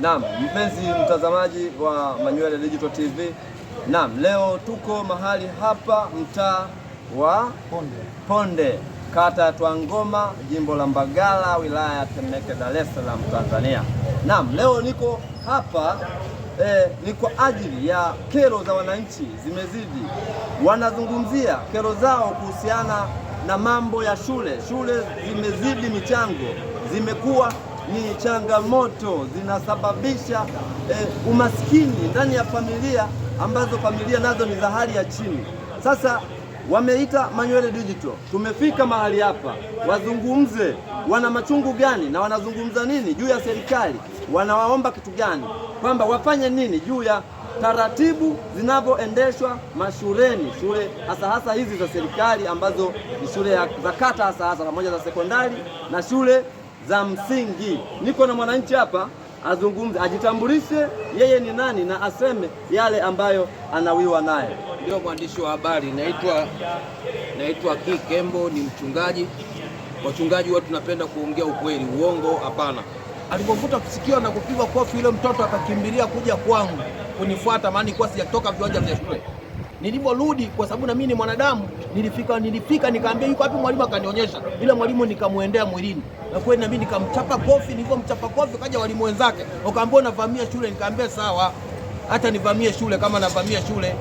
Naam, mpenzi mtazamaji wa Manywele Digital TV. Naam, leo tuko mahali hapa mtaa wa Ponde, kata ya Twangoma, jimbo la Mbagala, wilaya ya Temeke, Dar es Salaam, Tanzania. Naam, leo niko hapa ni kwa ajili ya kero za wananchi zimezidi. Wanazungumzia kero zao kuhusiana na mambo ya shule. Shule zimezidi michango, zimekuwa ni changamoto, zinasababisha umaskini ndani ya familia ambazo familia nazo ni za hali ya chini. Sasa wameita Manywele Digital, tumefika mahali hapa wazungumze wana machungu gani na wanazungumza nini juu ya serikali, wanawaomba kitu gani, kwamba wafanye nini juu ya taratibu zinavyoendeshwa mashuleni, shule hasa hizi za serikali ambazo ni shule za kata hasa pamoja za sekondari na shule za msingi. Niko na mwananchi hapa, azungumze, ajitambulishe yeye ni nani na aseme yale ambayo anawiwa naye. Ndio mwandishi wa habari, naitwa Kikembo, ni mchungaji. Wachungaji watu tunapenda kuongea ukweli, uongo hapana. Alipovuta kusikia na kupigwa kofi, yule mtoto akakimbilia kuja kwangu kunifuata, maana nilikuwa sijatoka viwanja vya shule. Niliporudi, kwa sababu na mimi ni mwanadamu, nilifika nikaambia yuko wapi mwalimu, akanionyesha. Ile mwalimu nikamwendea mwilini, na kweli na mimi nikamchapa kofi. Nilipomchapa kofi kaja walimu wenzake wakaambia unavamia shule. Nikaambia sawa, hata nivamie shule kama navamia shule,